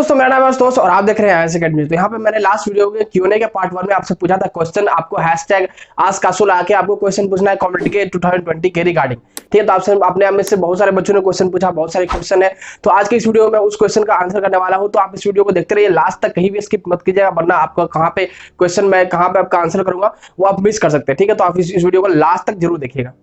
दोस्तों, मेरा नाम है आशुतोष और आप देख रहे हैं आईएएस एकेडमी। तो यहाँ पे मैंने लास्ट वीडियो के Q&A के पार्ट 1 में आपसे पूछा था क्वेश्चन। आपको हैशटैग आस्क आके आपको क्वेश्चन पूछना है कमेंट के 2020 के रिगार्डिंग। ठीक है, तो आपसे आपने में से बहुत सारे बच्चों ने क्वेश्चन पूछा, बहुत सारे क्वेश्चन है। तो आज के इस वीडियो में उस क्वेश्चन का आंसर करने वाला हूँ। तो आप इस वीडियो को देखते रहिए लास्ट तक, कहीं भी स्किप मत कीजिएगा, वरना आपका कहाँ पे क्वेश्चन मैं कहाँ पे आपका आंसर करूंगा वो आप मिस कर सकते हैं। ठीक है, तो आप इस वीडियो को लास्ट तक जरूर देखिएगा।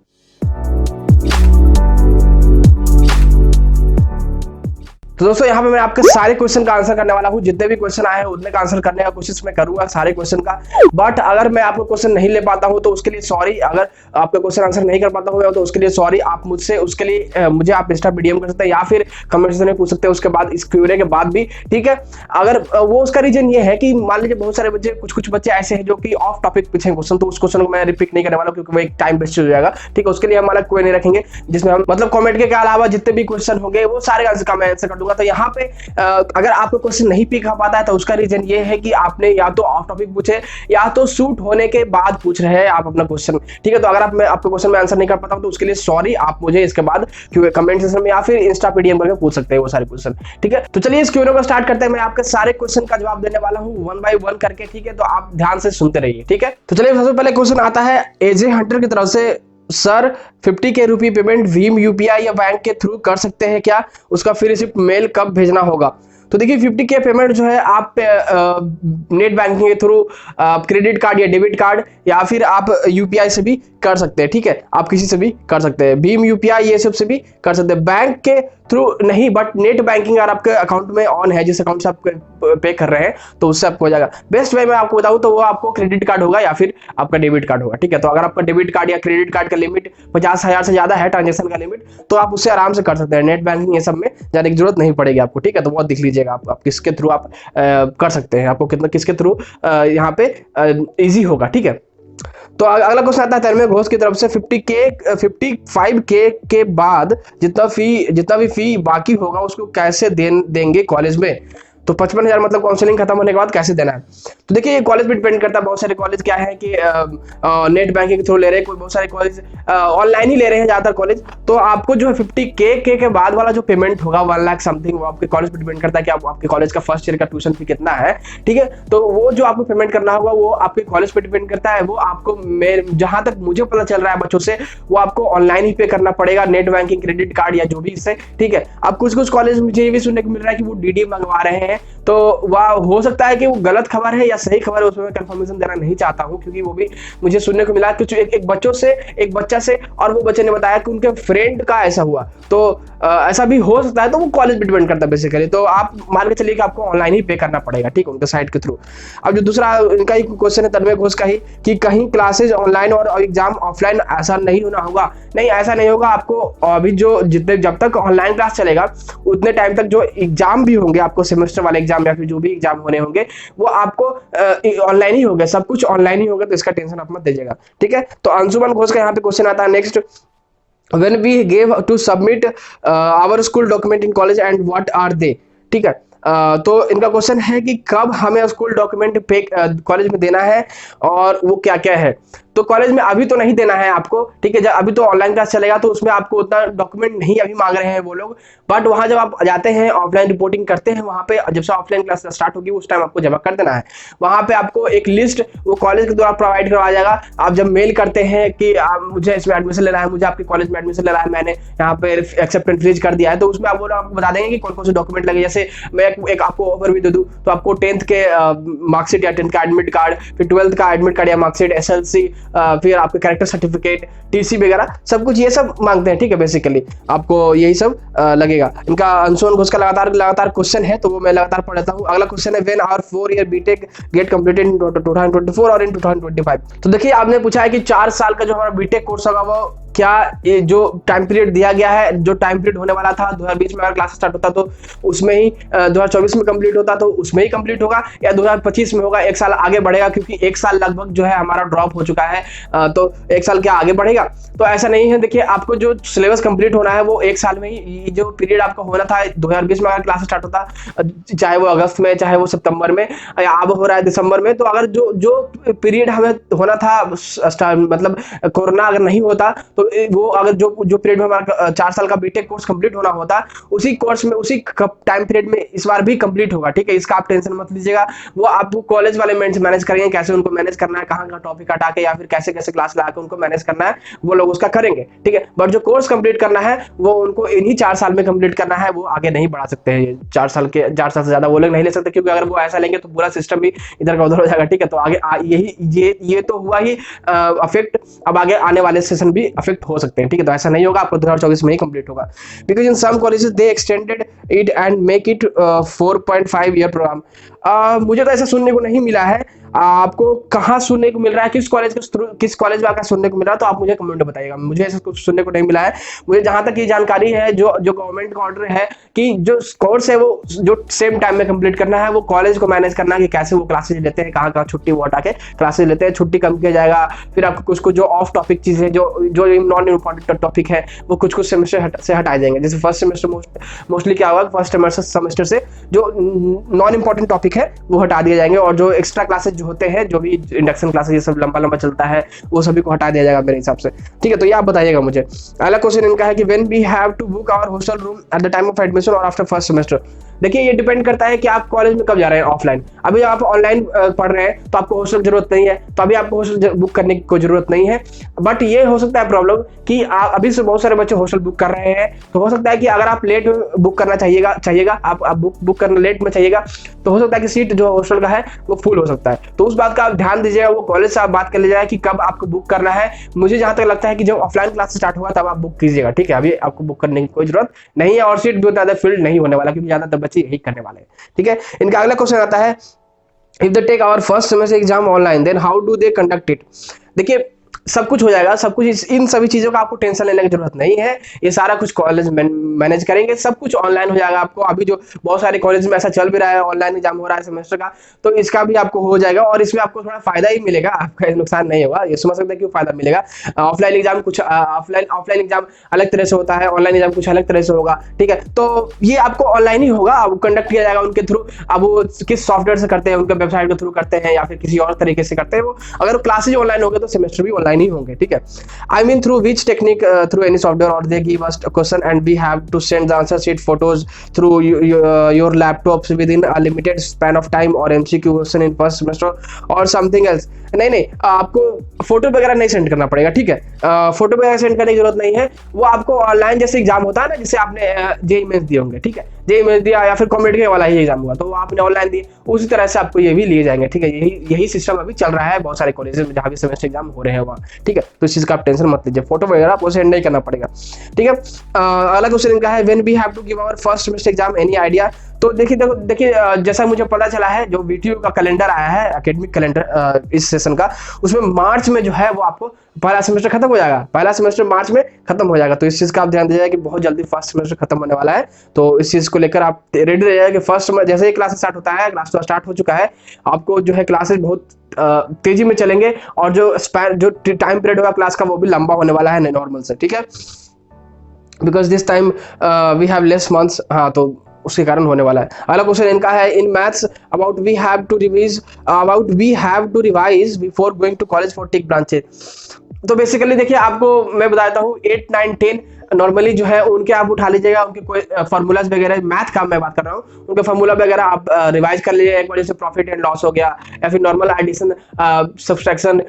तो दोस्तों, यहाँ पे मैं आपके सारे क्वेश्चन का आंसर करने वाला हूँ। जितने भी क्वेश्चन आए हैं उतने का आंसर करने का कोशिश मैं करूंगा सारे क्वेश्चन का। बट अगर मैं आपको क्वेश्चन नहीं ले पाता हूँ तो उसके लिए सॉरी। अगर आपका क्वेश्चन आंसर नहीं कर पाता हूँ तो उसके लिए सॉरी। आप मुझसे उसके लिए मुझे आप इंस्टा पीडीएम कर सकते हैं या फिर कमेंट सेक्शन में पूछ सकते हैं उसके बाद, इस Q&A के बाद भी। ठीक है, अगर वो उसका रीजन ये है कि मान लीजिए बहुत सारे बच्चे, कुछ बच्चे ऐसे हैं जो कि ऑफ टॉपिक पूछे क्वेश्चन, तो उस क्वेश्चन को मैं रिपीट नहीं करने वाला क्योंकि वो एक टाइम वेस्ट हो जाएगा। ठीक है, उसके लिए हम अलग Q&A रखेंगे जिसमें हम मतलब कमेंट के अलावा जितने भी क्वेश्चन होंगे वो सारे आंसर का मैं आंसर कर दूंगा। तो यहाँ पे अगर आपको क्वेश्चन नहीं पिक कर पाता है तो उसका रीजन ये है कि आपने या तो ऑफ टॉपिक पूछे या तो शूट होने के बाद पूछ रहे हैं आप अपना क्वेश्चन। ठीक है, तो अगर मैं आपके क्वेश्चन में आंसर नहीं कर पाता हूं तो उसके लिए सॉरी। आप मुझे इसके बाद कमेंट सेक्शन में या फिर इंस्टा पीडीएम करके पूछ सकते हैं वो सारे क्वेश्चन। ठीक है, तो चलिए इस Q&A को स्टार्ट करते हैं। मैं आपके सारे क्वेश्चन का जवाब देने वाला हूं 1 बाय 1 करके। ठीक है, तो आप ध्यान से सुनते रहिए। ठीक है, तो चलिए सबसे पहले क्वेश्चन आता है एजे हंटर की तरफ से। सर 50 के रुपये पेमेंट भीम यूपीआई या बैंक के थ्रू कर सकते हैं क्या? उसका फिर रिसिप्ट मेल कब भेजना होगा? तो देखिए 50 के पेमेंट जो है आप नेट बैंकिंग के थ्रू, क्रेडिट कार्ड या डेबिट कार्ड या फिर आप यूपीआई से भी कर सकते हैं। ठीक है, आप किसी से भी कर सकते हैं, भीम यूपीआई ये सब से भी कर सकते हैं। बैंक के थ्रू नहीं, बट नेट बैंकिंग अगर आपके अकाउंट में ऑन है, जिस अकाउंट से आप पे कर रहे हैं, तो उससे आपको हो जाएगा। बेस्ट वे मैं आपको बताऊं तो वो आपको क्रेडिट कार्ड होगा या फिर आपका डेबिट कार्ड होगा। ठीक है, तो अगर आपका डेबिट कार्ड या क्रेडिट कार्ड का लिमिट 50,000 से ज्यादा है ट्रांजेक्शन का लिमिट, तो आप उससे आराम से कर सकते हैं। नेट बैंकिंग ये सब में जाने की जरूरत नहीं पड़ेगी आपको। ठीक है, तो बहुत देख लीजिएगा आप किसके थ्रू आप कर सकते हैं, आपको कितना किसके थ्रू यहाँ पे इजी होगा। ठीक है, तो अगला क्वेश्चन आता है तन्मय घोष की तरफ से। 55K के बाद जितना भी फी बाकी होगा उसको कैसे देंगे कॉलेज में? तो 55,000 मतलब काउंसलिंग खत्म होने के बाद कैसे देना है? तो देखिए ये कॉलेज पे डिपेंड करता है। बहुत सारे कॉलेज क्या है कि नेट बैंकिंग के थ्रू ले रहे हैं, कोई बहुत सारे कॉलेज ऑनलाइन ही ले रहे हैं ज्यादातर कॉलेज। तो आपको जो है 50K के बाद वाला जो पेमेंट होगा 1 लाख समथिंग, वो आपके कॉलेज पे डिपेंड करता है कि आपके कॉलेज का फर्स्ट ईयर का ट्यूशन फी कितना है। ठीक है, तो वो जो आपको पेमेंट करना होगा वो आपके कॉलेज पे डिपेंड करता है। वो आपको जहां तक मुझे पता चल रहा है बच्चों से, वो आपको ऑनलाइन ही पे करना पड़ेगा, नेट बैंकिंग, क्रेडिट कार्ड या जो भी इससे। ठीक है, अब कुछ कॉलेज मुझे ये भी सुनने को मिल रहा है कि वो डीडी मंगवा रहे हैं। तो वह हो सकता है कि वो गलत खबर है या सही खबर है, उसमें मैं कंफर्मेशन देना नहीं चाहता हूं, क्योंकि वो भी मुझे सुनने को मिला कि एक बच्चा से और वो बच्चे ने बताया कि उनके फ्रेंड का ऐसा हुआ। तो ऐसा भी हो सकता है, तो वो कॉलेज पे डिपेंड करता है बेसिकली। तो आप मान के चलिए कि आपको ऑनलाइन ही पे करना पड़ेगा, ठीक है, उनके साइट के थ्रू। अब जो दूसरा इनका ही क्वेश्चन है तन्मय घोष का ही, कि कहीं क्लासेज ऑनलाइन और एग्जाम ऑफलाइन ऐसा नहीं होना होगा? नहीं, ऐसा नहीं होगा। आपको अभी जब तक ऑनलाइन क्लास चलेगा उतने टाइम तक जो एग्जाम भी होंगे, आपको सेमेस्टर वाले एग्जाम या फिर जो भी एग्जाम होने होंगे, वो आपको ऑनलाइन ही होगा, सब कुछ ऑनलाइन ही होगा। तो इसका टेंशन आप मत दीजिएगा। ठीक है, तो अंशुमन घोष का यहाँ पे क्वेश्चन आता है next. When we gave to submit our school document in college and what are they? ठीक है, तो इनका क्वेश्चन है कि कब हमें स्कूल डॉक्यूमेंट पे कॉलेज में देना है और वो क्या क्या है? तो कॉलेज में अभी तो नहीं देना है आपको। ठीक है, जब अभी तो ऑनलाइन क्लास चलेगा तो उसमें आपको उतना डॉक्यूमेंट नहीं अभी मांग रहे हैं वो लोग। बट वहां जब आप जाते हैं, ऑफलाइन रिपोर्टिंग करते हैं, वहां पे जब से ऑफलाइन क्लास स्टार्ट होगी उस टाइम आपको जमा कर देना है। वहां पे आपको एक लिस्ट वो कॉलेज के द्वारा प्रोवाइड करवाया जाएगा। आप जब मेल करते हैं कि मुझे इसमें एडमिशन लेना है, मुझे आपके कॉलेज में एडमिशन लेना है, मैंने यहाँ पे एक्सेप्टेंस फ्रीज कर दिया है, तो उसमें आप आपको बता देंगे कि कौन कौन से डॉक्यूमेंट लगे। जैसे मैं एक आपको ओवर भी दे दूं तो आपको 10th के मार्कशीट या 10th का एडमिट कार्ड, फिर 12th का एडमिट कार्ड या मार्कशीट, SLC, फिर आपके कैरेक्टर सर्टिफिकेट, TC वगैरह सब कुछ ये सब मांगते हैं। ठीक है, बेसिकली आपको यही सब लगेगा। इनका अंशुमन घोष का लगातार क्वेश्चन है, तो वो मैं लगातार पढ़ लेता हूँ। अगला क्वेश्चन है when our 4-year BTech get completed in 2024 और इन 2025? तो देखिए आपने पूछा है कि 4 साल का जो हमारा बीटेक कोर्स होगा वो क्या ये जो टाइम पीरियड दिया गया है, जो टाइम पीरियड होने वाला था 2020 में अगर क्लास स्टार्ट होता तो उसमें ही 2024 में कंप्लीट होता तो उसमें ही कंप्लीट होगा, या 2025 में होगा, 1 साल आगे बढ़ेगा, क्योंकि 1 साल लगभग जो है हमारा ड्रॉप हो चुका है। तो 1 साल क्या आगे बढ़ेगा? तो ऐसा नहीं है। देखिए आपको जो सिलेबस कंप्लीट होना है वो 1 साल में ही, जो पीरियड आपका होना था 2020 में अगर क्लास स्टार्ट होता, चाहे वो अगस्त में, चाहे वो सितंबर में, या अब हो रहा है दिसंबर में, तो अगर जो पीरियड हमें होना था मतलब कोरोना अगर नहीं होता तो वो अगर जो जो पीरियड में हमारा 4 साल का बीटेक कोर्स कंप्लीट होना होता, उसी कोर्स में उसी टाइम पीरियड में इस बार भी कंप्लीट होगा, ठीक है। इसका आप टेंशन मत लीजिएगा, वो आपको कॉलेज वाले मैनेज करेंगे, कैसे उनको मैनेज करना है, कहाँ कहाँ टॉपिक हटा के या फिर कैसे कैसे क्लास लगा के उनको मैनेज करना है, वो लोग उसका करेंगे, ठीक है। बट जो कोर्स कंप्लीट करना है वो उनको इन्हीं 4 साल में कंप्लीट करना है, वो आगे नहीं बढ़ा सकते हैं। 4 साल से ज्यादा वो लोग नहीं ले सकते, क्योंकि अगर वो ऐसा लेंगे तो पूरा सिस्टम भी इधर का उधर हो जाएगा, ठीक है। तो आगे यही ये तो हुआ ही अफेक्ट, अब आगे आने वाले सेशन भी अफेक्ट हो सकते हैं, ठीक है। तो ऐसा नहीं होगा, आपको 2024 में ही कंप्लीट होगा, because in some colleges they extended it and make it 4.5 year program. मुझे तो ऐसा सुनने को नहीं मिला है, आपको कहाँ सुनने को मिल रहा है, किस कॉलेज में आकर सुनने को मिल रहा है, तो आप मुझे कमेंट में बताइएगा। मुझे ऐसा कुछ सुनने को नहीं मिला है। मुझे जहां तक ये जानकारी है, जो गवर्नमेंट का ऑर्डर है कि जो कोर्स है वो जो सेम टाइम में कंप्लीट करना है, वो कॉलेज को मैनेज करना है कि कैसे वो क्लासेज लेते हैं, कहाँ छुट्टी वो हटा के क्लासेज लेते हैं, छुट्टी कम किया जाएगा। फिर आपको कुछ जो ऑफ टॉपिक चीजें जो नॉन इम्पोर्टेंट टॉपिक है वो कुछ सेमेस्टर से हटाए जाएंगे। जैसे फर्स्ट सेमेस्टर मोस्टली क्या होगा, फर्स्ट सेमेस्टर से जो नॉन इम्पोर्टेंट टॉपिक है वो हटा दिए जाएंगे, और जो एक्स्ट्रा क्लासेज जो होते हैं, जो भी इंडक्शन क्लासेज ये सब लंबा चलता है, वो सभी को हटा दिया जाएगा मेरे हिसाब से, ठीक है। तो ये आप बताइएगा मुझे। अगला क्वेश्चन इनका है कि when we have to book our hostel room at the time of admission और आफ्टर फर्स्ट सेमेस्टर। देखिए, ये डिपेंड करता है कि आप कॉलेज में कब जा रहे हैं, ऑफलाइन। अभी आप ऑनलाइन पढ़ रहे हैं तो आपको हॉस्टल जरूरत नहीं है, तो अभी आपको हॉस्टल बुक करने की कोई जरूरत नहीं है। बट ये हो सकता है प्रॉब्लम कि अभी से बहुत सारे बच्चे हॉस्टल बुक कर रहे हैं, तो हो सकता है कि अगर आप लेट बुक करना चाहिएगा आप बुक करना लेट में चाहिएगा, तो हो सकता है कि सीट जो हॉस्टल का है वो फुल हो सकता है। तो उस बात का आप ध्यान दीजिएगा, वो कॉलेज से आप बात कर लीजिएगा कि कब आपको बुक करना है। मुझे जहां तक लगता है कि जब ऑफलाइन क्लास स्टार्ट होगा तब आप बुक कीजिएगा, ठीक है। अभी आपको बुक करने की कोई जरूरत नहीं है, और सीट भी ज्यादा फिल्ड नहीं होने वाला, क्योंकि ज्यादातर बच्चे यही करने वाले हैं, ठीक है। इनका अगला क्वेश्चन आता है, if they take our first semester exam online then how do they conduct it. देखिए, सब कुछ हो जाएगा, सब कुछ, इन सभी चीजों का आपको टेंशन लेने की जरूरत नहीं है। ये सारा कुछ कॉलेज मैनेज करेंगे, सब कुछ ऑनलाइन हो जाएगा आपको। अभी जो बहुत सारे कॉलेज में ऐसा चल भी रहा है, ऑनलाइन एग्जाम हो रहा है सेमेस्टर का, तो इसका भी आपको हो जाएगा, और इसमें आपको थोड़ा फायदा ही मिलेगा, आपका नुकसान नहीं होगा। ये समझ सकते हैं क्यों फायदा मिलेगा। ऑफलाइन एग्जाम कुछ ऑफलाइन एग्जाम अलग तरह से होता है, ऑनलाइन एग्जाम कुछ अलग तरह से होगा, ठीक है। तो ये आपको ऑनलाइन ही होगा, अब कंडक्ट किया जाएगा उनके थ्रू। अब वो किस सॉफ्टवेयर से करते हैं, उनके वेबसाइट के थ्रू करते हैं या फिर किसी और तरीके से करते हैं, वो अगर क्लासेज ऑनलाइन होंगे तो सेमेस्टर भी ऑनलाइन ही होंगे, ठीक है। I mean, through which technique, through any software, or they give us a question and we have to send the answer sheet photos through your laptops within a limited span of time, or MCQ question in first semester or something else। नहीं, आपको photo वगैरह नहीं send करना पड़ेगा, ठीक है। Photo वगैरह send करने की जरूरत नहीं है। वो आपको ऑनलाइन जैसे एग्जाम होता है ना, जैसे आपने जेईई मेंस दिए होंगे, ठीक है, जेईई मेंस दिया या फिर कॉम्पिटिटिव वाला ही एग्जाम हुआ, तो आपने ऑनलाइन दिए, उसी तरह से आपको ये भी लिए जाएंगे, ठीक है। यही सिस्टम अभी चल रहा है बहुत सारे कॉलेजेस में, जहाँ भी सेमेस्टर एग्जाम हो रहे हैं वहाँ, ठीक है। तो इस चीज का आप टेंशन मत लीजिए, फोटो वगैरह आपको सेंड नहीं करना पड़ेगा, ठीक है। अगला क्वेश्चन इनका है, when we have to give our first semester exam, any idea. तो देखिए जैसा मुझे पता चला है, जो वीटीयू का कैलेंडर आया है, एकेडमिक कैलेंडर इस सेशन का, उसमें मार्च में जो है वो आपको पहला सेमेस्टर खत्म हो जाएगा, पहला सेमेस्टर मार्च में खत्म हो जाएगा। तो इस चीज का आप ध्यान दीजिएगा कि बहुत जल्दी फर्स्ट सेमेस्टर खत्म होने वाला है, तो इस चीज को लेकर आप रेडी रहिएगा कि फर्स्ट जैसे ही क्लास स्टार्ट होता है, क्लास तो स्टार्ट हो चुका है, आपको जो है क्लासेस बहुत तेजी में चलेंगे, और जो टाइम पीरियड होगा क्लास का वो भी लंबा होने वाला है नॉर्मल से, ठीक है। Because this time we have less months, हाँ, तो उसके कारण होने वाला है। अगला क्वेश्चन इनका है, in maths about we have to revise before going to college for tech branches. तो बेसिकली देखिए, आपको मैं बताता हूँ 8, 9, 10 नॉर्मली जो है उनके आप उठा लीजिएगा, उनके कोई फार्मूलाज वगैरह, मैथ का मैं बात कर रहा हूँ, उनके फार्मूला वगैरह आप रिवाइज कर लीजिए एक बार। जैसे प्रॉफिट एंड लॉस हो गया, या फिर नॉर्मल एडिशन, सब्सट्रैक्शन,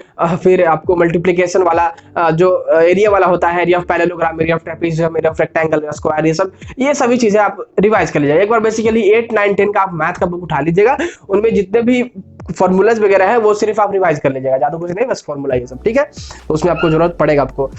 फिर आपको मल्टीप्लिकेशन वाला जो एरिया वाला होता है, area of parallelogram, area of trapezium, area of rectangle, square, ये सभी चीजें आप रिवाइज कर लीजिए एक बार। बेसिकली 8, 9, 10 का आप मैथ का बुक उठा लीजिएगा, उनमें जितने भी फॉर्मूलाज वगैरह है वो सिर्फ आप रिवाइज कर लीजिएगा, ज्यादा कुछ नहीं, बस फॉर्मूला ये सब, ठीक है। तो उसमें आपको जरूरत पड़ेगा आपको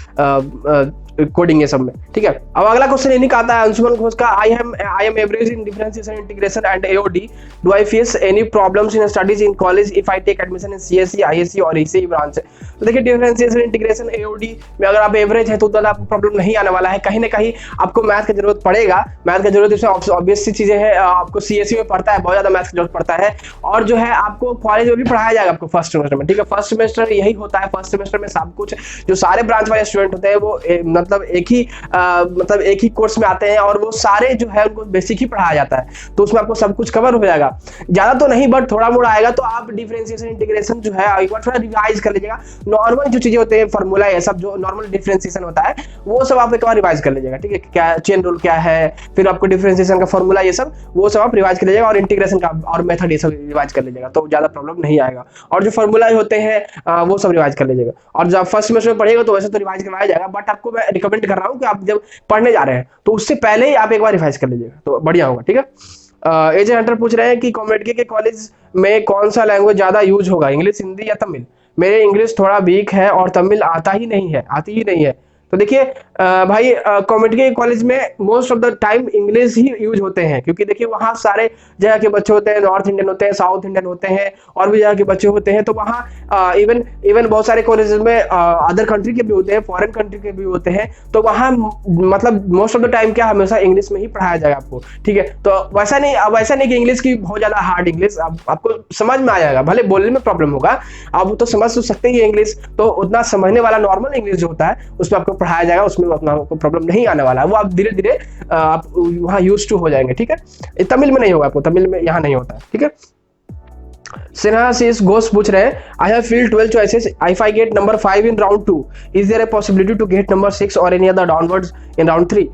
कोडिंग ये सब में, ठीक है। अब अगला क्वेश्चन इन्हीं का आता है अंशुमन घोष का, I am average in differentiation integration and AOD, do I face any problems in studies in college if I take admission in CSC, ISC और ईसीई ब्रांच। तो देखिए, डिफरेंशिएशन इंटीग्रेशन एओडी में अगर आप एवरेज है तो उतना आपको प्रॉब्लम नहीं आने वाला है। कहीं ना कहीं आपको मैथ की जरूरत पड़ेगा, मैथ की जरूरत इसमें ऑब्वियस सी चीजें हैं, आपको सीएससी में पढ़ता है, बहुत ज्यादा मैथ की जरूरत पड़ता है, और जो है आपको कॉलेज में भी पढ़ाया जाएगा आपको फर्स्ट सेमेस्टर में, ठीक है। फर्स्ट सेमेस्टर यही होता है, फर्स्ट सेमेस्टर में सब कुछ जो सारे ब्रांच वाले स्टूडेंट होते हैं वो मतलब एक ही कोर्स में आते हैं और वो सारे जो है उनको बेसिक ही पढ़ाया जाता है, तो उसमें आपको सब कुछ कवर हो जाएगा। ज्यादा तो नहीं बट थोड़ा मोड़ा आएगा, तो आप डिफरेंशिएशन इंटीग्रेशन जो है एक बार थोड़ा रिवाइज कर लीजिएगा। नॉर्मल जो चीजें होते हैं फॉर्मूला ये सब जो नॉर्मल डिफरेंशिएशन होता है वो सब आप एक बार रिवाइज कर लीजिएगा, ठीक है। क्या चेन रूल क्या है, फिर आपको डिफरेंशिएशन का फॉर्मूला ये सब वो सब आप रिवाइज कर लीजिएगा, और इंटीग्रेशन का और मेथड ये सब रिवाइज कर लीजिएगा, तो ज्यादा प्रॉब्लम नहीं आएगा। और जो फॉर्मूला होते हैं वो सब रिवाइज कर लीजिएगा। और जब फर्स्ट सेमेस्टर में पढ़ेगा तो वैसे तो रिवाइज करवाया जाएगा, बट आपको मैं रिकमेंड कर रहा हूँ कि आप जब पढ़ने जा रहे हैं तो उससे पहले ही आप एक बार रिवाइज कर लीजिएगा, तो बढ़िया होगा, ठीक है। एजे हंटर पूछ रहे हैं कि कॉमेडियन के कॉलेज में कौन सा लैंग्वेज ज्यादा यूज होगा, इंग्लिश, हिंदी या तमिल? मेरे इंग्लिश थोड़ा वीक है और तमिल आती ही नहीं है। तो देखिए भाई, कॉमेडी के कॉलेज में most of the time English he use होते हैं, क्योंकि देखिए वहाँ सारे जगह के बच्चे होते हैं, नॉर्थ इंडियन होते हैं, साउथ इंडियन होते हैं, और भी जगह के बच्चे होते हैं। तो वहाँ इवन बहुत सारे कॉलेजेस में अदर कंट्री के भी होते हैं, फॉरेन कंट्री के भी होते हैं। तो वहाँ मतलब मोस्ट ऑफ द टाइम क्या हमेशा इंग्लिश में ही पढ़ाया जाएगा आपको, ठीक है। तो वैसा नहीं कि इंग्लिश की बहुत ज्यादा हार्ड इंग्लिश, आपको समझ में आ जाएगा, भले बोलने में प्रॉब्लम होगा, आप तो समझ सकते ही इंग्लिश, तो उतना समझने वाला नॉर्मल इंग्लिश जो होता है उसमें आपको पढ़ाया जाएगा, उसमें उतना प्रॉब्लम नहीं आने वाला है। वो आप धीरे धीरे आप वहां यूज टू हो जाएंगे, ठीक है। तमिल में नहीं होगा आपको, तमिल में यहाँ नहीं होता है, ठीक है। सिन्हा शीस घोष पूछ रहे हैं, I have field 12 choices, if I get number 5 in round 2 is there a possibility to get number 6 or any other downwards in round 3?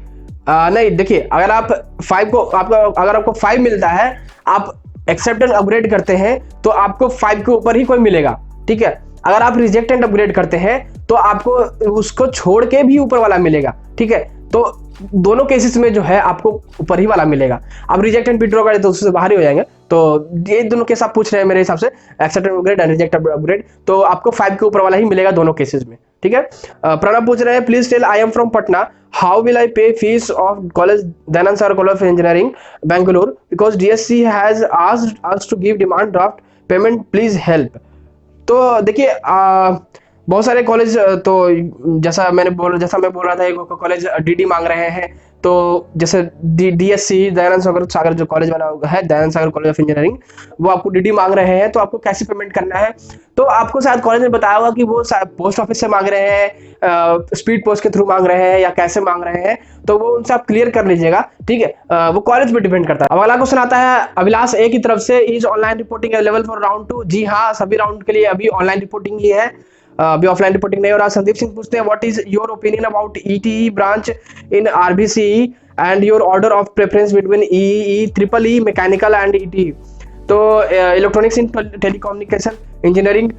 नहीं, देखिए अगर आप 5 को अगर आपको 5 मिलता है, आप एक्सेप्ट एंड अपग्रेड करते हैं तो आपको 5 के ऊपर ही कोई मिलेगा, ठीक है। अगर आप रिजेक्ट एंड अपग्रेड करते हैं तो आपको उसको छोड़ के भी ऊपर वाला मिलेगा, ठीक है। तो दोनों केसेस में जो है आपको ऊपर ही वाला मिलेगा। आप रिजेक्ट एंड विथड्रॉ करें तो उससे बाहर ही हो जाएंगे। तो ये दोनों केस आप पूछ रहे हैं मेरे हिसाब से, accept and upgrade and reject upgrade, तो आपको 5 के ऊपर वाला ही मिलेगा दोनों केसेस में, ठीक है। प्रणब पूछ रहे हैं, please tell, I am from Patna, how will I pay fees of college Dayanand Sagar college of engineering Bengaluru, because DSC has asked us to give demand draft payment, please help. तो देखिए बहुत सारे कॉलेज, तो जैसा मैं बोल रहा था, एक कॉलेज DD मांग रहे हैं, तो जैसे DSC दयानंद सागर जो कॉलेज वाला है, Dayanand Sagar college of engineering, वो आपको DD मांग रहे हैं। तो आपको कैसे पेमेंट करना है, तो आपको शायद कॉलेज ने बताया होगा कि वो पोस्ट ऑफिस से मांग रहे हैं, स्पीड पोस्ट के थ्रू मांग रहे हैं, या कैसे मांग रहे हैं, तो वो उनसे आप क्लियर कर लीजिएगा, ठीक है। वो कॉलेज पे डिपेंड करता है। अब अगला क्वेश्चन आता है अभिलाष A की तरफ से, is online reporting available for round 2? जी हाँ, सभी राउंड के लिए अभी ऑनलाइन रिपोर्टिंग ही है, अभी ऑफलाइन रिपोर्टिंग नहीं हो रहा। संदीप सिंह पूछते हैं, what is your opinion about ETE branch in RBCE and your order of preference between EEE, EEE, mechanical and ETE? तो इलेक्ट्रॉनिक्स इन टेलीकम्युनिकेशन इंजीनियरिंग,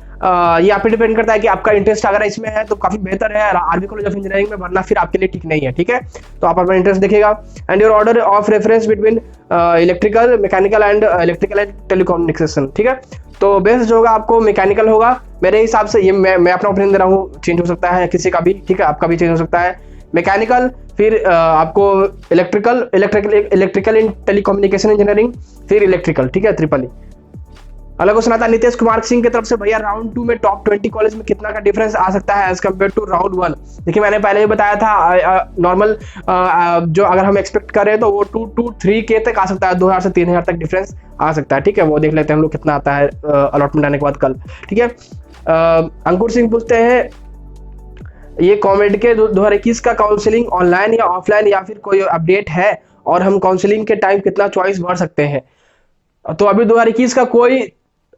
ये आप पे डिपेंड करता है कि आपका इंटरेस्ट अगर इसमें है तो काफी बेहतर है, RB कॉलेज ऑफ इंजीनियरिंग में भरना फिर आपके लिए ठीक नहीं है, ठीक है। तो आप अपना इंटरेस्ट देखिएगा। And your order of reference between electrical, mechanical and telecommunication, ठीक है। तो बेस्ट जो होगा आपको मैकेनिकल होगा मेरे हिसाब से, ये मैं अपना ओपिनियन दे रहा हूँ, चेंज हो सकता है किसी का भी, ठीक है, आपका भी चेंज हो सकता है। मैकेनिकल, फिर आपको इलेक्ट्रिकल इन टेलीकम्युनिकेशन इंजीनियरिंग, फिर इलेक्ट्रिकल, ठीक है, EEE। अलग क्वेश्चन आता है नितेश कुमार सिंह की तरफ से, भैया राउंड 2 में टॉप 20 कॉलेज में कितना का डिफरेंस आ सकता है एज कम्पेयर टू राउंड 1? देखिए मैंने पहले ही बताया था, नॉर्मल जो अगर हम एक्सपेक्ट करें तो वो 2 to 3K तक आ सकता है, 2000 से 3000 तक डिफरेंस आ सकता है, ठीक है। वो देख लेते हैं हम लोग कितना आता है अलॉटमेंट आने के बाद कल, ठीक है। अंकुर सिंह पूछते हैं, ये कॉमेडी के 2021 का काउंसलिंग ऑनलाइन या ऑफलाइन या फिर कोई अपडेट है, और हम काउंसलिंग के टाइम कितना चॉइस भर सकते हैं? तो अभी 2021 का कोई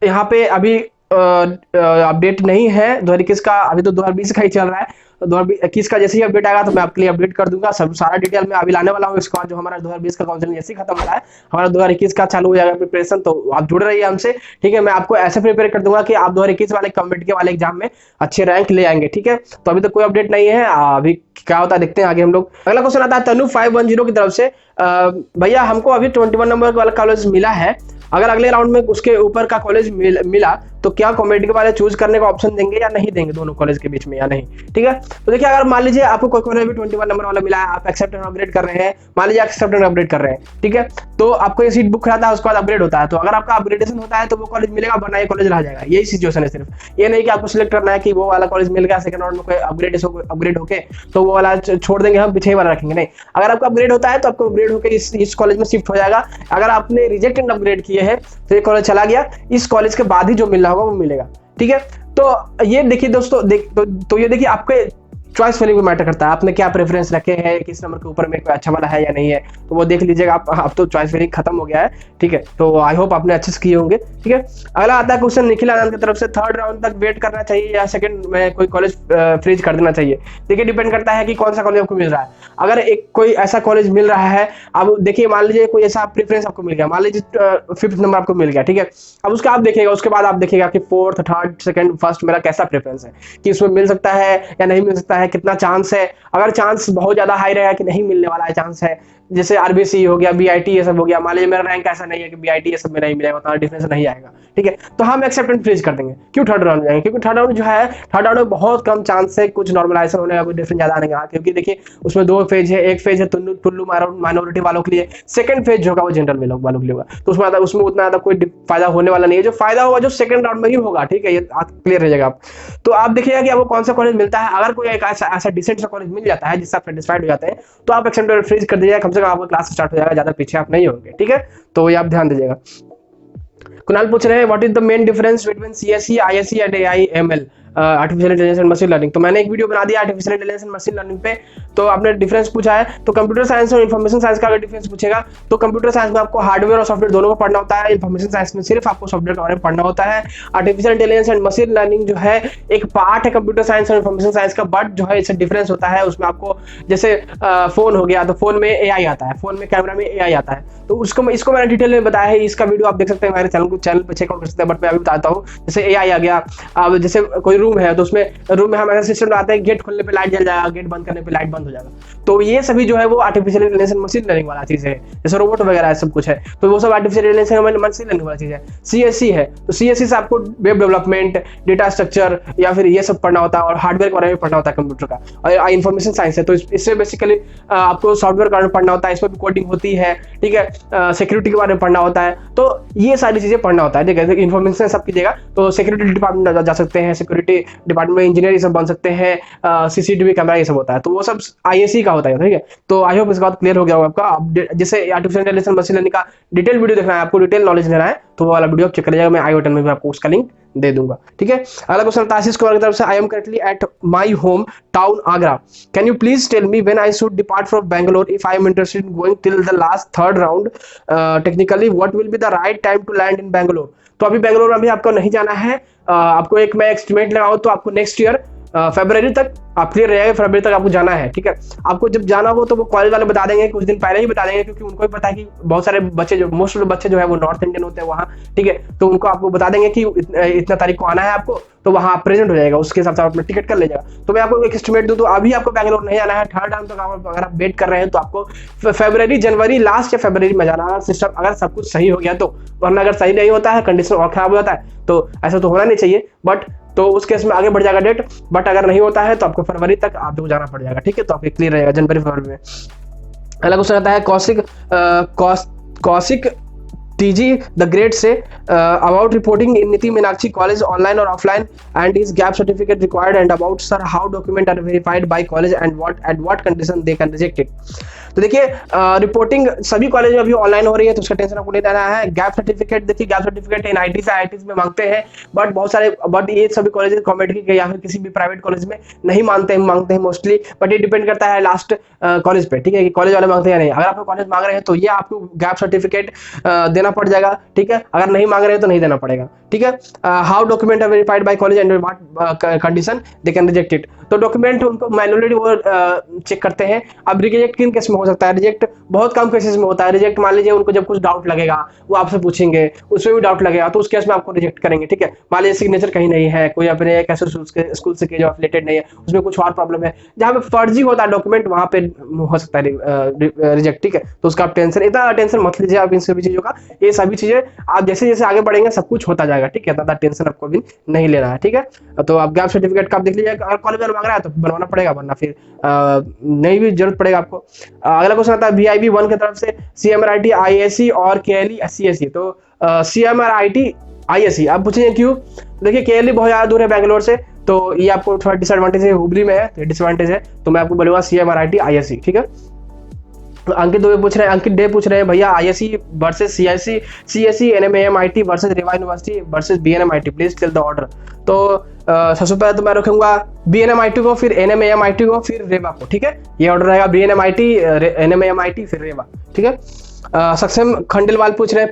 यहाँ पे अभी अपडेट नहीं है 2021 का, अभी तो 2020 का ही चल रहा है। 2021 का जैसे ही अपडेट आएगा तो मैं आपके लिए अपडेट कर दूंगा, सब सारा डिटेल में अभी लाने वाला हूँ। इसके बाद जो हमारा 2020 का काउंसलिंग जैसे ही खत्म हो रहा है, हमारा 2021 का चालू हो जाएगा प्रिपरेशन, तो आप जुड़ रहिए हमसे, ठीक है। मैं आपको ऐसे प्रिपेयर कर दूंगा कि आप 2021 वाले कॉमेडी के वाले एग्जाम में अच्छे रैंक ले आएंगे, ठीक है। तो अभी तक कोई अपडेट नहीं है, अभी क्या होता है देखते हैं आगे हम लोग। अगला क्वेश्चन आता है तनु 510 की तरफ से, भैया हमको अभी 21 नंबर वाला कॉलेज मिला है, अगर अगले राउंड में उसके ऊपर का कॉलेज मिला तो क्या कॉमेडी के वाले चूज करने का ऑप्शन देंगे या नहीं देंगे, दोनों कॉलेज के बीच में या नहीं, ठीक है। तो देखिए अगर मान लीजिए आपको कोई कॉलेज भी 21 नंबर वाला मिला है, आप एक्सेप्ट एंड अपग्रेड कर रहे हैं, मान लीजिए एक्सेप्ट एंड अपग्रेड कर रहे हैं, ठीक है, तो आपको ये सीट बुक कराता है, उसके बाद अपग्रेड होता है, तो अगर आपका अपग्रेडेशन होता है तो वो कॉलेज मिलेगा, वरना ये कॉलेज रह जाएगा। यही सिचुएशन है, सिर्फ ये नहीं कि आपको सिलेक्ट करना है कि वो वाला कॉलेज मिल गया सेकंड राउंड में कोई अपग्रेड होके तो वो वाला छोड़ देंगे, हम पीछे वाला रखेंगे, नहीं। अगर आपका अपग्रेड होता है तो आपको अपग्रेड होकर इस कॉलेज में शिफ्ट हो जाएगा। अगर आपने रिजेक्ट एंड अपग्रेड किए हैं तो ये कॉलेज चला गया, इस कॉलेज के बाद ही जो मिल रहा होगा वो मिलेगा, ठीक है। तो ये देखिए दोस्तों, तो ये देखिए आपके चॉइस वैल्यू भी मैटर करता है, आपने क्या प्रेफरेंस रखे हैं, किस नंबर के ऊपर में कोई अच्छा वाला है या नहीं है, तो वो देख लीजिएगा आप। अब तो चॉइस वैल्यू खत्म हो गया है, ठीक है। तो आई होप आपने अच्छे से किए होंगे, ठीक है। अगला आता है क्वेश्चन निखिल आनंद की तरफ से, थर्ड राउंड तक वेट करना चाहिए या सेकंड में कोई कॉलेज फ्रीज कर देना चाहिए? देखिए डिपेंड करता है कि कौन सा कॉलेज आपको मिल रहा है। अगर एक कोई ऐसा कॉलेज मिल रहा है, अब देखिए मान लीजिए कोई ऐसा प्रेफरेंस आपको मिल गया, मान लीजिए 5th नंबर आपको मिल गया, ठीक है। अब उसका आप देखिएगा, उसके बाद आप देखिएगा कि 4th, 3rd, 2nd, 1st मेरा कैसा प्रेफरेंस है, कि उसमें मिल सकता है या नहीं मिल सकता है, कितना चांस है। अगर चांस बहुत ज्यादा हाई रहेगा कि नहीं मिलने वाला है, चांस है, जैसे आरबीसी हो गया, बीआईटी ये सब हो गया, मान लीजिए मेरा रैंक ऐसा नहीं है कि बीआईटी ये सब में नहीं मिलेगा, उतना डिफरेंस नहीं आएगा, ठीक है, तो हम एक्सेप्ट एंड फ्रीज कर देंगे। क्यों थर्ड राउंड में जाएंगे? क्योंकि थर्ड राउंड जो है, थर्ड राउंड में बहुत कम चांस है कुछ नॉर्मलाइजेशन होने का, कोई डिफरेंस ज्यादा आने का, क्योंकि देखिए उसमें 2 फेज है, एक फेज है टुल्लू माइनॉरिटी वालों के लिए, सेकंड फेज जो होगा वो जनरल वालों के लिए होगा, तो उसमें उतना ज्यादा कोई फायदा होने वाला नहीं है। जो फायदा होगा जो सेकंड राउंड में ही होगा, ठीक है, ये क्लियर रह जाएगा आप। तो आप देखिएगा कि आपको कौन सा कॉलेज मिलता है। अगर कोई एक ऐसा डिसेंट सा कॉलेज मिल जाता है जिससे आप सेटिस्फाइड हो जाते हैं, तो आप एक्सेप्ट एंड फ्रीज कर दीजिएगा, कम से कम आपका क्लास स्टार्ट हो जाएगा, ज्यादा पीछे आप नहीं होंगे, ठीक है। तो ये आप ध्यान दीजिएगा। कुणाल पूछ रहे हैं what is the main difference between CSE, ISE and AIML, artificial intelligence and machine learning. तो मैंने एक वीडियो बना दिया artificial intelligence and machine learning पे, तो आपने डिफरेंस पूछा है। तो कंप्यूटर साइंस और इन्फॉर्मेशन साइंस का अगर डिफरेंस पूछेगा, तो कंप्यूटर साइंस में आपको हार्डवेयर और सॉफ्टवेयर दोनों को पढ़ना होता है, इन्फॉर्मेशन साइंस में सिर्फ आपको सॉफ्टवेयर के बारे में पढ़ना होता है। Artificial intelligence and machine learning जो है एक पार्ट है कंप्यूटर साइंस और इन्फॉर्मेशन साइंस का, बट जो है इससे डिफरेंस होता है। उसमें आपको जैसे फोन हो गया, तो फोन में एआई आता है, फोन में कैमरा में एआई आता है, तो इसको मैंने डिटेल में बताया है। इसका वीडियो आप देख सकते हैं, मेरे चैनल पे चेकआउट कर सकते हैं, बट मैं अभी बताता हूँ। जैसे एआई आ गया, अब जैसे कोई रूम है, तो उसमें रूम में हम ऐसा सिस्टम लगाते हैं, गेट खोलने पे लाइट जल जाएगा, गेट बंद करने पे लाइट बंद हो जाएगा। तो ये सभी जो है वो आर्टिफिशियल इंटेलिजेंस मशीन लर्निंग वाला चीज है। जैसे रोबोट वगैरह सब कुछ है, तो वो सब आर्टिफिशियल इंटेलिजेंस मशीन लर्निंग वाला चीज है। सीएससी है, तो सीएससी से आपको वेब डेवलपमेंट, डेटा स्ट्रक्चर या फिर ये सब पढ़ना होता है, और हार्डवेयर के बारे में पढ़ना होता है कंप्यूटर का। और इन्फॉर्मेशन साइंस है, तो इससे बेसिकली आपको सॉफ्टवेयर के बारे में पढ़ना होता है, इसमें भी कोडिंग होती है, ठीक है, सिक्योरिटी के बारे में पढ़ना होता है। तो ये सारी चीजें पढ़ना होता है, ठीक है। इन्फॉर्मेशन सब कीजिएगा तो सिक्योरिटी डिपार्टमेंट जा सकते हैं, सिक्योरिटी डिपार्टमेंट में इंजीनियर ये सब बन सकते हैं, सीसीटीवी कैमरा ये सब होता है, तो वो सब आईएससी का होता है, ठीक है। तो आई होप इसका बात क्लियर हो गया होगा आपका। अब जैसे आर्टिफिशियल इंटेलिजेंस मशीन लर्निंग का डिटेल वीडियो देखना है आपको, डिटेल नॉलेज लेना है, तो वो वाला वीडियो आप चेक करिएगा, मैं आई बटन में भी आपको उसका लिंक दे दूंगा, ठीक है। अगला क्वेश्चन ताशीष कुमार की तरफ से, I am currently at my home town Agra, can you please tell me when I should depart from Bangalore if I am interested in going till the last third round, technically what will be the right time to land in Bangalore. तो अभी बैंगलोर में अभी आपको नहीं जाना है, आपको एक मैं एस्टिमेट लगाऊं तो आपको नेक्स्ट ईयर फरवरी तक आप क्लियर रहेगा, फरवरी तक आपको जाना है, ठीक है। आपको जब जाना हो तो वो कॉलेज वाले बता देंगे, कुछ दिन पहले ही बता देंगे, क्योंकि उनको भी पता है कि बहुत सारे बच्चे जो मोस्ट ऑफ बच्चे जो है वो नॉर्थ इंडियन होते हैं वहाँ, ठीक है। तो उनको आपको बता देंगे कि इतना तारीख को आना है आपको, तो वहाँ प्रेजेंट हो जाएगा, उसके हिसाब से आप अपना टिकट कर ले जाएगा। तो मैं आपको एक एस्टिमेट दूं तो अभी आपको बैंगलोर नहीं आना है, थर्ड राउंड तक अगर आप वेट कर रहे हैं तो आपको फरवरी, जनवरी लास्ट या फरवरी में जाना है, सिस्टम अगर सब कुछ सही हो गया तो। वरना अगर सही नहीं होता है, कंडीशन और खराब हो जाता है, तो ऐसा तो होना नहीं चाहिए, बट तो उस केस में आगे बढ़ जाएगा डेट, बट अगर नहीं होता है तो आपको फरवरी तक आपको जाना पड़ जाएगा, ठीक है। तो आपके क्लियर रहेगा जनवरी फरवरी में। अगला क्वेश्चन आता है Kaushik TG the great say about reporting in Nitte Meenakshi college online और offline and is gap certificate required and about sir how document are verified by college and what condition they can reject it. तो देखिए reporting सभी college में अभी online हो रही है, तो उसका टेंशन आपको नहीं लेना है। गैप सर्टिफिकेट, देखिए गैप सर्टिफिकेट एनआईटी से आईआईटी में मांगते हैं, बट ये सभी कॉलेज कॉमेडी के या फिर किसी भी प्राइवेट कॉलेज में नहीं मांगते हैं मोस्टली, बट ये डिपेंड करता है लास्ट कॉलेज पे, ठीक है, कि कॉलेज वाले मांगते हैं या नहीं। अगर आपको कॉलेज मांग रहे हैं तो ये आपको गैप सर्टिफिकेट देना पड़ जाएगा, ठीक है। अगर नहीं मांग रहे हैं तो नहीं देना पड़ेगा, ठीक है। How document are verified by college and what condition they can reject it. तो डॉक्यूमेंट उनको मैन्युअली वो चेक करते हैं। अब रिजेक्ट किन केस में हो सकता है? रिजेक्ट बहुत कम केसेस में होता है। रिजेक्ट मान लीजिए उनको जब कुछ डाउट लगेगा, वो आपसे पूछेंगे, उसमें भी डाउट लगेगा, तो उस केस में आपको रिजेक्ट करेंगे, ठीक है। मान लीजिए सिग्नेचर कहीं नहीं है, कोई अपने एक ऐसे स्कूल से जो एफिलिएटेड नहीं है, उसमें कुछ और प्रॉब्लम है, जहाँ पे फर्जी होता है डॉक्यूमेंट, वहां पे हो सकता है रिजेक्ट, ठीक है। तो उसका आप इतना टेंशन मत लीजिए आप इन सभी चीजों का। ये सभी चीजें आप जैसे जैसे आगे बढ़ेंगे सब कुछ होता जाएगा, ठीक है। ज्यादा टेंशन आपको भी नहीं लेना है, ठीक है। तो आप गैप सर्टिफिकेट का आप देख लीजिए, अगर कॉलेज में मांग रहा है तो बनवाना पड़ेगा, वरना फिर नहीं भी जरूरत पड़ेगा आपको। अगला क्वेश्चन आता है VIB 1 की तरफ से, CMRIT ISE और KLE CSE। तो CMRIT ISE आप पूछेंगे क्यों? देखिए KLE बहुत ज्यादा दूर है बैंगलोर से, तो ये आपको थोड़ा डिसएडवांटेज है, हुबली में है तो डिसएडवांटेज है, तो मैं आपको बोलूंगा CMRIT ISE, ठीक है। अंकित डे पूछ रहे हैं भैया ISE versus CSE NMAMIT versus Reva university versus BNMIT, please tell the order. तो सबसे पहले तो मैं रखूंगा BNMIT को, फिर NMAMIT को, फिर रेवा को, ठीक है। ये ऑर्डर रहेगा BNMIT, NMAMIT, फिर रेवा, ठीक है। सक्षम खंडेलवाल पूछ रहे हैं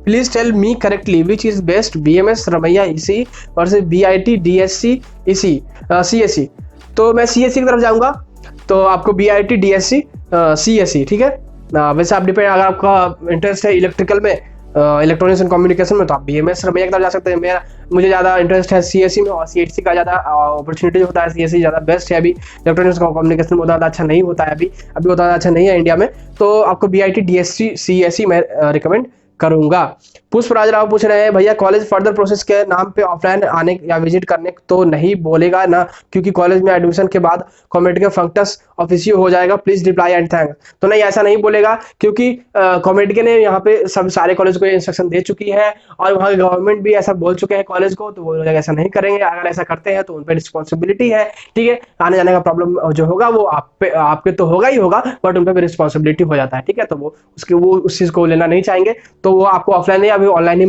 please tell me correctly which is best BMS Ramaiah EC versus BIT DSC EC CSE। तो मैं CSE की तरफ जाऊंगा, तो आपको BIT DSC CSE, ठीक है। वैसे आप डिपेंड, अगर आपका इंटरेस्ट है इलेक्ट्रिकल में, इलेक्ट्रॉनिक्स एंड कम्युनिकेशन में, तो आप BMS रमैया की तरफ जा सकते हैं। मुझे ज़्यादा इंटरेस्ट है CSE में, और CSE का ज़्यादा अपॉर्चुनिटी होता है, CSE ज़्यादा बेस्ट है। अभी इलेक्ट्रॉनिक्स कम्युनिकेशन में उतना ज़्यादा अच्छा नहीं होता है, अभी उतना ज़्यादा अच्छा नहीं है इंडिया में, तो आपको BIT DSC CSE मैं रिकमेंड करूंगा। पुष्पराज राव पूछ रहे हैं भैया कॉलेज फर्दर प्रोसेस के नाम पे ऑफलाइन आने या विजिट करने तो नहीं बोलेगा ना, क्योंकि कॉलेज में एडमिशन के बाद कॉम्युनिटी का फंक्शंस ऑफिशियल हो जाएगा, प्लीज रिप्लाई एंड थैंक्स। तो नहीं, ऐसा नहीं बोलेगा, क्योंकि कॉम्युनिटी ने यहाँ पे सब सारे कॉलेज को इंस्ट्रक्शन दे चुकी है, और वहाँ गवर्नमेंट भी ऐसा बोल चुके हैं कॉलेज को, तो वो लोग ऐसा नहीं करेंगे। अगर ऐसा करते हैं तो उन पर रिस्पॉन्सिबिलिटी है, ठीक है। आने जाने का प्रॉब्लम जो होगा वो आपके तो होगा ही होगा, बट उन पर भी रिस्पॉन्सिबिलिटी हो जाता है, ठीक है। तो वो उस चीज को लेना नहीं चाहेंगे, तो वो आपको ऑफलाइन नहीं, अभी ऑनलाइन ही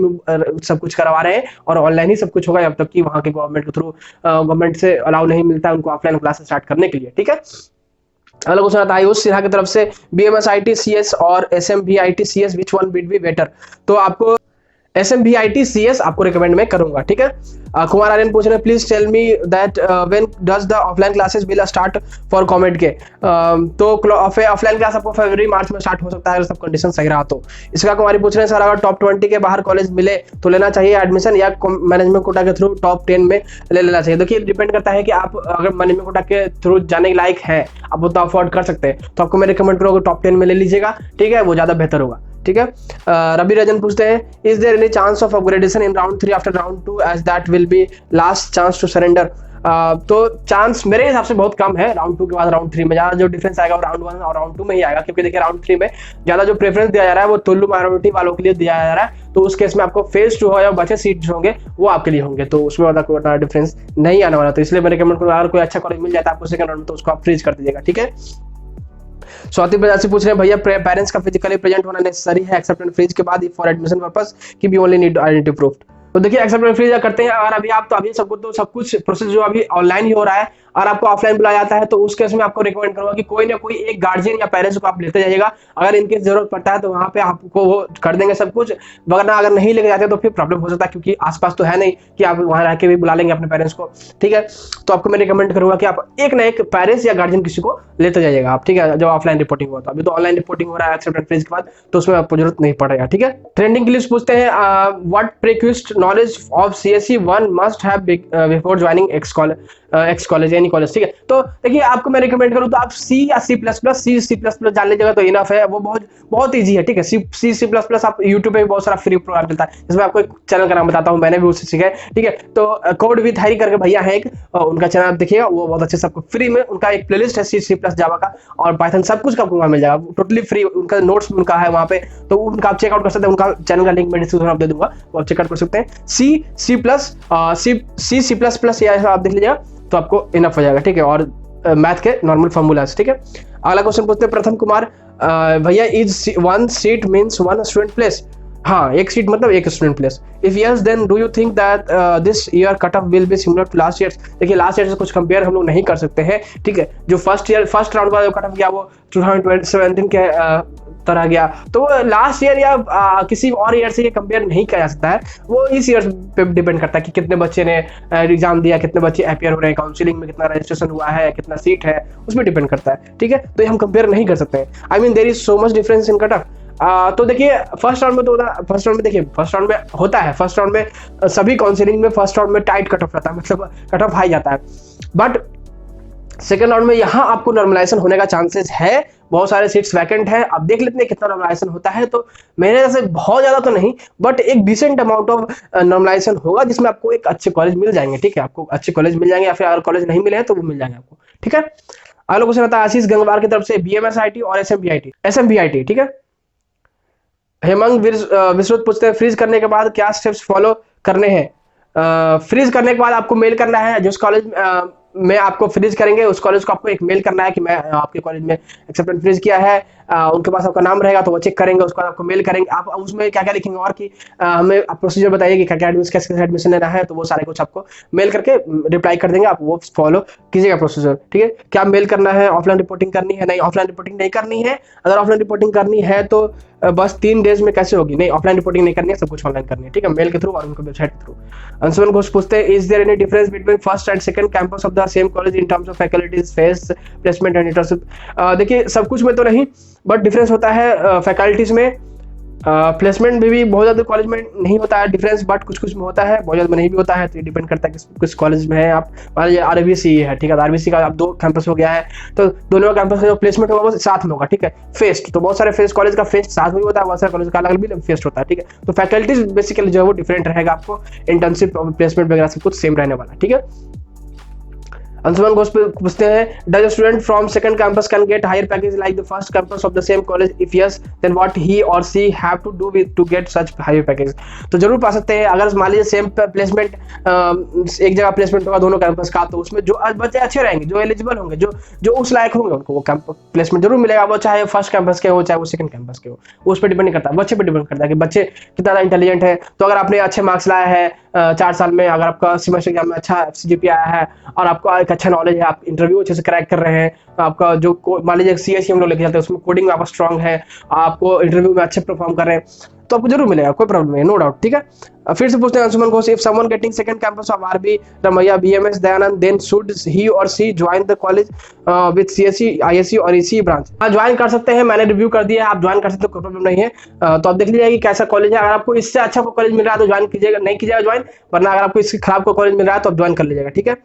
सब कुछ करवा रहे हैं, और ऑनलाइन ही सब कुछ होगा जब तक कि वहाँ के गवर्नमेंट के थ्रू, गवर्नमेंट से अलाउ नहीं मिलता है उनको ऑफलाइन क्लासेस स्टार्ट करने के लिए, ठीक है। अगला क्वेश्चन आता है आयुष सिन्हा की तरफ से, BMSIT CS और SMBIT CS which one will be better. तो आपको SMBIT CS आपको रिकमेंड मैं करूंगा, ठीक है। कुमार आर्यन पूछ रहे हैं please tell me that when does the offline classes will start for COMEDK. तो ऑफलाइन क्लास आपको फरवरी मार्च में स्टार्ट हो सकता है, अगर सब कंडीशन सही रहा तो। इसका कुमारी पूछ रहे हैं सर अगर टॉप 20 के बाहर कॉलेज मिले तो लेना चाहिए एडमिशन, या मैनेजमेंट कोटा के थ्रू टॉप 10 में ले लेना चाहिए। देखिए डिपेंड करता है कि आप अगर मैनेजमेंट कोटा के थ्रू जाने के लायक है, आप उतना अफोर्ड कर सकते हैं, तो आपको मैं रिकमेंड करूँगा टॉप 10 में ले लीजिएगा, ठीक है, वो ज्यादा बेहतर होगा, ठीक है। रवि रजन पूछते हैं is there any chance of upgradation in round 3 after round 2 as that will be last chance to surrender. तो चांस मेरे हिसाब से बहुत कम है, राउंड 2 के बाद राउंड 3 में ज्यादा जो डिफरेंस आएगा वो राउंड 1 और राउंड 2 में ही आएगा, क्योंकि देखिए राउंड 3 में ज्यादा जो प्रेफरेंस दिया जा रहा है वो तुल्लु माइनॉरिटी वालों के लिए दिया जा रहा है, तो उस केस में आपको फेज 2 हो या बचे सीट होंगे वो आपके लिए होंगे, तो उसमें कोई डिफरेंस नहीं आने वाला। तो इसलिए मैं रिकमेंड करूँगा अगर कोई अच्छा कॉलेज मिल जाता है आपको सेकंड राउंड में, तो उसको आप फ्रीज कर दीजिएगा, ठीक है। स्वाति प्रजापति से पूछ रहे हैं भैया पेरेंट्स का फिजिकली प्रेजेंट होना नेसेसरी है एक्सेप्टेंस फ्रीज के बाद फॉर एडमिशन पर्पस कि we only need identity proof. तो देखिए एक्सेप्टेंस फ्रीज करते हैं अगर अभी आप, तो अभी सब कुछ प्रोसेस जो अभी ऑनलाइन ही हो रहा है, और आपको ऑफलाइन बुलाया जाता है, तो उस केस में आपको रिकमेंड करूंगा कि कोई ना कोई एक गार्जियन या पेरेंट्स को आप लेते जाइएगा। अगर इनकी जरूरत पड़ता है तो वहां पे आपको वो कर देंगे सब कुछ, वरना अगर नहीं लेके जाते तो फिर प्रॉब्लम हो सकता है, क्योंकि आसपास तो है नहीं कि आप वहां रह के भी बुला लेंगे अपने पेरेंट्स को, ठीक है। तो आपको मैं रिकमेंड करूंगा कि आप एक ना एक पेरेंट्स या गार्जियन किसी को लेते जाइएगा आप, ठीक है, जब ऑफलाइन रिपोर्टिंग हो। तो अभी तो ऑनलाइन रिपोर्टिंग हो रहा है एक्सेप्टेंस फ्रीज के बाद, तो उसमें आपको जरूरत नहीं पड़ेगा, ठीक है। ट्रेंडिंग के लिए पूछते हैं what prerequisite knowledge of CSE 1 must have before joining X college any college, ठीक है। तो देखिए आपको मैं रिकमेंड करूं तो आप C या C++ जान लीजिएगा तो इनफ है, वो बहुत ईजी है, ठीक है। C++ आप यूट्यूब पे भी बहुत सारा फ्री प्रोग्राम चलता है, जिसमें आपको एक चैनल का नाम बताता हूं, मैंने भी उससे सीखा है, ठीक है। तो कोड विद हैरी करके भैया है एक, उनका चैनल आप देखिएगा, वो बहुत अच्छे सबको फ्री में, उनका एक प्लेलिस्ट है C++ जावा का और पाइथन सब कुछ का आपको वहां मिल जाएगा, टोटली फ्री। उनका नोट्स उनका है वहां पे, तो उनका आप चेकआउट कर सकते हैं, उनका चैनल का लिंक मैं डिस्क्रिप्शन में दे दूंगा, वो आप चेकआउट कर सकते हैं। C++ या आप देख लीजिएगा तो आपको इनफ हो जाएगा, ठीक है। और मैथ के नॉर्मल फॉर्मूलाज, ठीक है। अगला क्वेश्चन पूछते हैं प्रथम कुमार भैया is 1 seat means 1 student place. हाँ, एक सीट मतलब एक student place. If yes then do you think that this year cut off will be similar to last year. देखिए लास्ट ईयर से कुछ कंपेयर हम लोग नहीं कर सकते हैं, ठीक है। जो फर्स्ट राउंड का जो कट ऑफ गया वो 2017 के तरह गया, तो लास्ट ईयर या किसी और ईयर से ये कंपेयर नहीं किया जा सकता है, वो इस ईयर पे डिपेंड करता है कि कितने बच्चे ने एग्जाम दिया, कितने बच्चे अपियर हो रहे हैं, काउंसलिंग में कितना रजिस्ट्रेशन हुआ है, कितना सीट है, उसमें डिपेंड करता है, ठीक है। तो ये हम कंपेयर नहीं कर सकते हैं। I mean there is so much difference in cut off. तो देखिए फर्स्ट राउंड में होता है, फर्स्ट राउंड में सभी काउंसलिंग में फर्स्ट राउंड में टाइट कट ऑफ रहता है, मतलब कट ऑफ हाई जाता है, बट सेकेंड राउंड में यहाँ आपको नॉर्मलाइजेशन होने का चांसेस है, बहुत सारे सीट्स वैकेंट है, आप देख लेते हैं कितना नॉर्मलाइजेशन होता है। तो मेरे से बहुत ज्यादा तो नहीं, बट एक डिसेंट अमाउंट ऑफ नॉर्मलाइजेशन होगा, जिसमें आपको एक अच्छे कॉलेज मिल जाएंगे, ठीक है। आपको अच्छे कॉलेज मिल जाएंगे, या फिर अगर कॉलेज नहीं मिले हैं तो वो मिल जाएंगे आपको, ठीक है। अगला क्वेश्चन आता है आशीष गंगवार की तरफ से BMSIT और SMBIT, ठीक है। हेमंग विश्रुत पूछते हैं फ्रीज करने के बाद क्या स्टेप्स फॉलो करने हैं। फ्रीज करने के बाद आपको मेल करना है, जिस कॉलेज में आपको फ्रीज करेंगे उस कॉलेज को आपको एक मेल करना है कि मैं आपके कॉलेज में एक्सेप्टेंस फ्रीज किया है, उनके पास आपका नाम रहेगा तो वो चेक करेंगे, उसके बाद आपको मेल करेंगे। आप उसमें क्या क्या लिखेंगे और कि हमें आप प्रोसीजर बताइए कि क्या क्या एडमिशन, कैसे कैसे एडमिशन लेना है, तो वो सारे कुछ आपको मेल करके रिप्लाई कर देंगे, आप वो फॉलो कीजिएगा प्रोसीजर, ठीक है। क्या मेल करना है, ऑफलाइन रिपोर्टिंग करनी है? नहीं, ऑफलाइन रिपोर्टिंग नहीं करनी है। अगर ऑफलाइन रिपोर्टिंग करनी है तो बस 3 डेज में कैसे होगी? नहीं, ऑफलाइन रिपोर्टिंग नहीं करनी है, सब कुछ ऑनलाइन करनी है, ठीक है, मेल के थ्रू और उनके वेबसाइट के थ्रू। अंशुमन घोष पूछते हैं, is there any difference between first and second campus of the same college in terms of faculties, fees, placement and internship? देखिए सब कुछ में तो नहीं, बट डिफरेंस होता है फैकल्टीज में, प्लेसमेंट में भी बहुत ज़्यादा कॉलेज में नहीं होता है डिफरेंस, बट कुछ कुछ में होता है, बहुत ज़्यादा में नहीं भी होता है। तो ये डिपेंड करता है किस कॉलेज में है आप। मान लीजिए आरबीसी है, ठीक है, तो आरबीसी का आप 2 कैंपस हो गया है, तो दोनों कैंपस का जो प्लेसमेंट होगा वो साथ में होगा, ठीक है। फेस्ट, तो बहुत सारे फेस्ट कॉलेज का फेस्ट साथ में होता है, बहुत सारे कॉलेज का अलग भी फेस्ट होता है, ठीक है। तो फैकल्टीज बेसिकली जो है वो डिफरेंट रहेगा, आपको इंटर्नशिप और प्लेसमेंट वगैरह सब कुछ सेम रहने वाला, ठीक है। अंशुमन घोष पूछते हैं, does student from second campus can get higher package like the first campus of the same college? If yes then what he और she have to do with to get such higher package? तो जरूर पा सकते हैं। अगर मान लीजिए same placement, एक जगह प्लेसमेंट होगा दोनों कैंपस का, तो उसमें जो बच्चे अच्छे रहेंगे, जो एलिजिबल होंगे, जो उस लायक होंगे, उनको वो प्लेसमेंट जरूर मिलेगा, वो चाहे फर्स्ट कैंपस के हो चाहे वो सेकंड कैंपस के हो। उस पर डिपेंड नहीं करता, बच्चे पर डिपेंड करता है कि बच्चे कितना ज़्यादा इंटेलिजेंट है। तो अगर आपने अच्छे मार्क्स लाया है 4 साल में, अगर आपका सेमेस्टर एग्जाम में अच्छा CGPA आया है और आपको एक अच्छा नॉलेज है, आप इंटरव्यू अच्छे से क्रैक कर रहे हैं, आपका जो मान लीजिए CSE हम लोग लेके जाते हैं, उसमें कोडिंग में आपका स्ट्रांग है, आपको इंटरव्यू में अच्छे परफॉर्म कर रहे हैं, तो आपको जरूर मिलेगा, कोई प्रॉब्लम नहीं, नो डाउट, ठीक है। फिर से पूछते हैं Anshuman Ghosh, if someone getting second campus of RV Ramaiah BMS Dayanand then should he और she join the college with CSE ISE और ECE ब्रांच? हाँ, ज्वाइन कर सकते हैं, मैंने रिव्यू कर दिया है, आप ज्वाइन कर सकते हो, कोई प्रॉब्लम नहीं है। तो आप देख लीजिए कि कैसा कॉलेज है। अगर आपको इससे अच्छा कोई कॉलेज मिल रहा है तो ज्वाइन कीजिएगा, नहीं कीजिएगा ज्वाइन, वरना अगर आपको इससे खराब कोई कॉलेज मिल रहा है तो आप ज्वाइन कर लीजिएगा, ठीक है।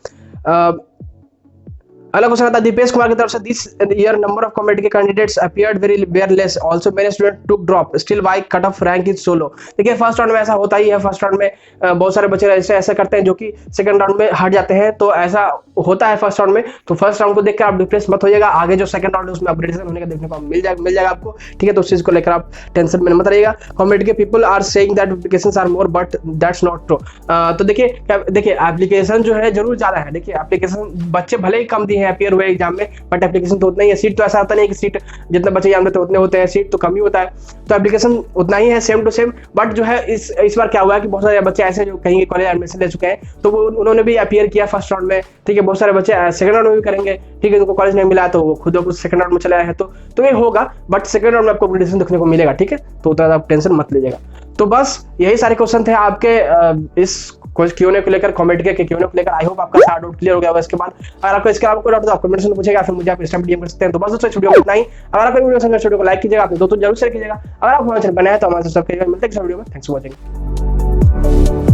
अगला क्वेश्चन आता है दीपेश कुमार की तरफ से, this year number of competitive candidates appeared very less, also many student took drop, still why cut off rank is so low? देखिए फर्स्ट राउंड में ऐसा होता ही है, फर्स्ट राउंड में बहुत सारे बच्चे ऐसे करते हैं जो कि सेकंड राउंड में हट जाते हैं, तो ऐसा होता है फर्स्ट राउंड में। तो फर्स्ट राउंड को देखकर आप डिप्रेस मत होइएगा, आगे जो सेकंड राउंड है उसमें अपग्रेडेशन होने का देखने को मिल जाएगा आपको, ठीक है। तो उस चीज को लेकर आप टेंशन में मत रहिएगा। Competitive people are saying that applications are more but that's not true. तो देखिए एप्लीकेशन जो है जरूर ज्यादा है, देखिए एप्लीकेशन बच्चे भले ही कम दिए हैं अपीयर हुए एग्जाम में, बट एप्लीकेशन तो उतना ही है। सीट तो ऐसा होता नहीं कि सीट जितना बच्चे एग्जाम देते उतने होते हैं, सीट तो कम ही होता है, तो एप्लीकेशन उतना ही है, सेम टू सेम। बट जो है इस बार क्या हुआ है कि बहुत सारे बच्चे ऐसे जो कहीं कॉलेज एडमिशन ले चुके हैं, तो वो उन्होंने भी अपीयर किया फर्स्ट राउंड में, ठीक है। बहुत सारे बच्चे सेकंड राउंड में भी करेंगे, ठीक है, उनको कॉलेज नहीं मिला तो वो खुद कुछ सेकंड राउंड में चले आए हैं, तो ये होगा, बट सेकंड राउंड में आपको अपग्रेडेशन देखने को मिलेगा, ठीक है। तो उतना आप टेंशन मत लीजिएगा। तो बस यही सारे क्वेश्चन थे आपके इस Q&A को लेकर, कमेंट के Q&A को लेकर। आई होप आपका सारा डाउट क्लियर हो गया होगा। इसके बाद अगर आपको इसके अलावा कोई डाउट तो आप कमेंट में पूछेगा, फिर मुझे आप इंस्टा DM कर सकते हैं। तो बस दोस्तों इस वीडियो में इतना ही। अगर आपको वीडियो पसंद है, वीडियो को लाइक कीजिएगा, अपने दोस्तों जरूर शेयर कीजिएगा। अगर आप हमारे चैनल पर नए हैं तो हमारे सब्सक्राइब कीजिएगा। मिलते हैं नेक्स्ट वीडियो में। Thanks for watching.